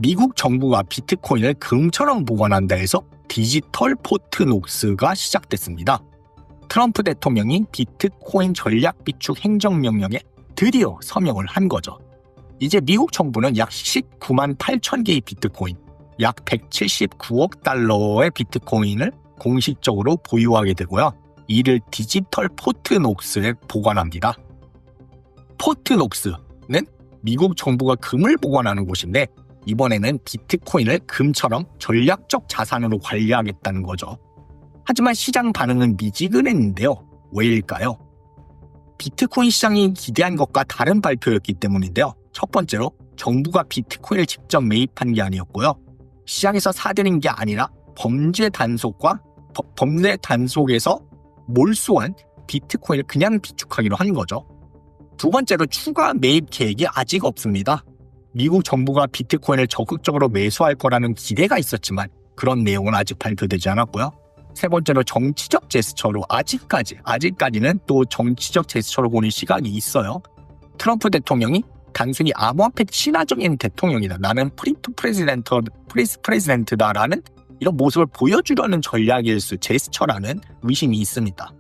미국 정부가 비트코인을 금처럼 보관한다 해서 디지털 포트녹스가 시작됐습니다. 트럼프 대통령이 비트코인 전략 비축 행정명령에 드디어 서명을 한 거죠. 이제 미국 정부는 약 19만 8천 개의 비트코인, 약 179억 달러의 비트코인을 공식적으로 보유하게 되고요. 이를 디지털 포트녹스에 보관합니다. 포트녹스는 미국 정부가 금을 보관하는 곳인데 이번에는 비트코인을 금처럼 전략적 자산으로 관리하겠다는 거죠. 하지만 시장 반응은 미지근했는데요. 왜일까요? 비트코인 시장이 기대한 것과 다른 발표였기 때문인데요. 첫 번째로 정부가 비트코인을 직접 매입한 게 아니었고요. 시장에서 사들인 게 아니라 범죄 단속에서 몰수한 비트코인을 그냥 비축하기로 한 거죠. 두 번째로 추가 매입 계획이 아직 없습니다. 미국 정부가 비트코인을 적극적으로 매수할 거라는 기대가 있었지만 그런 내용은 아직 발표되지 않았고요. 세 번째로 정치적 제스처로 아직까지는 또 정치적 제스처로 보는 시각이 있어요. 트럼프 대통령이 단순히 암호화폐 친화적인 대통령이다. 나는 프레지던트다라는 이런 모습을 보여주려는 제스처라는 의심이 있습니다.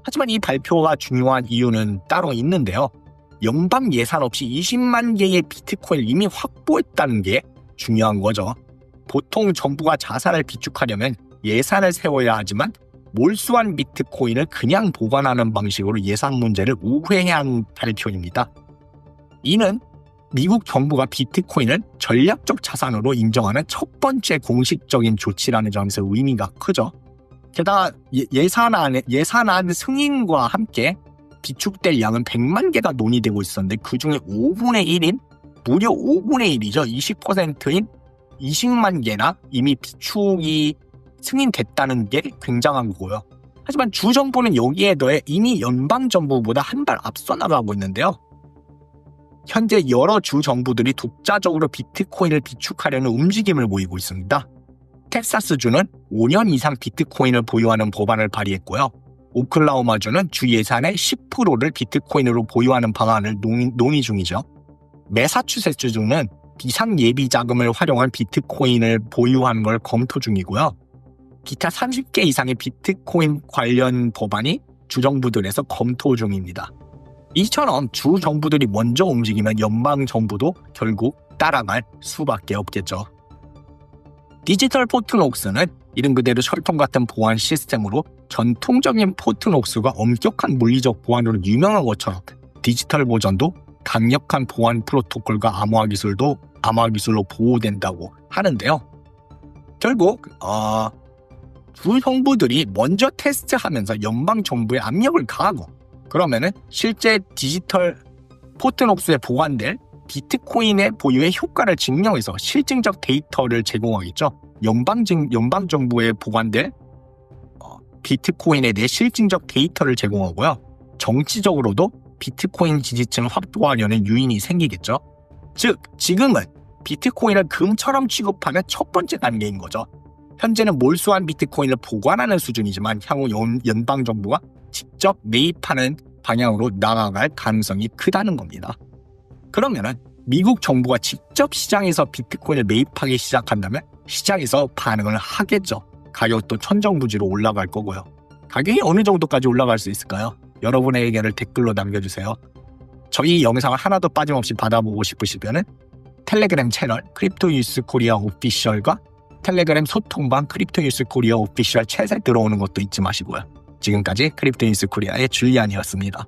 하지만 이 발표가 중요한 이유는 따로 있는데요. 연방 예산 없이 20만 개의 비트코인을 이미 확보했다는 게 중요한 거죠. 보통 정부가 자산을 비축하려면 예산을 세워야 하지만 몰수한 비트코인을 그냥 보관하는 방식으로 예산 문제를 우회한 발표입니다. 이는 미국 정부가 비트코인을 전략적 자산으로 인정하는 첫 번째 공식적인 조치라는 점에서 의미가 크죠. 게다가 예산안 승인과 함께 비축될 양은 100만 개가 논의되고 있었는데 그중에 5분의 1인 무려 5분의 1이죠. 20%인 20만 개나 이미 비축이 승인됐다는 게 굉장한 거고요. 하지만 주정부는 여기에 더해 이미 연방정부보다 한 발 앞서 나가고 있는데요. 현재 여러 주정부들이 독자적으로 비트코인을 비축하려는 움직임을 보이고 있습니다. 텍사스주는 5년 이상 비트코인을 보유하는 법안을 발의했고요. 오클라호마주는 주 예산의 10%를 비트코인으로 보유하는 방안을 논의 중이죠. 매사추세츠주는 비상예비 자금을 활용한 비트코인을 보유하는 걸 검토 중이고요. 기타 30개 이상의 비트코인 관련 법안이 주정부들에서 검토 중입니다. 이처럼 주정부들이 먼저 움직이면 연방정부도 결국 따라갈 수밖에 없겠죠. 디지털 포트녹스는 이름 그대로 철통 같은 보안 시스템으로 전통적인 포트녹스가 엄격한 물리적 보안으로 유명한 것처럼 디지털 버전도 강력한 보안 프로토콜과 암호화 기술로 보호된다고 하는데요. 결국 주정부들이 먼저 테스트하면서 연방정부에 압력을 가하고 그러면은 실제 디지털 포트녹스에 보관될 비트코인의 보유의 효과를 증명해서 실증적 데이터를 제공하겠죠. 연방정부에 보관될 비트코인에 대해 실증적 데이터를 제공하고요. 정치적으로도 비트코인 지지층을 확보하려는 요인이 생기겠죠. 즉, 지금은 비트코인을 금처럼 취급하는 첫 번째 단계인 거죠. 현재는 몰수한 비트코인을 보관하는 수준이지만 향후 연방정부가 직접 매입하는 방향으로 나아갈 가능성이 크다는 겁니다. 그러면은 미국 정부가 직접 시장에서 비트코인을 매입하기 시작한다면 시장에서 반응을 하겠죠. 가격도 천정부지로 올라갈 거고요. 가격이 어느 정도까지 올라갈 수 있을까요? 여러분의 의견을 댓글로 남겨주세요. 저희 영상을 하나도 빠짐없이 받아보고 싶으시면 텔레그램 채널 크립토뉴스 코리아 오피셜과 텔레그램 소통방 크립토뉴스 코리아 오피셜 챗에 들어오는 것도 잊지 마시고요. 지금까지 크립토뉴스 코리아의 줄리안이었습니다.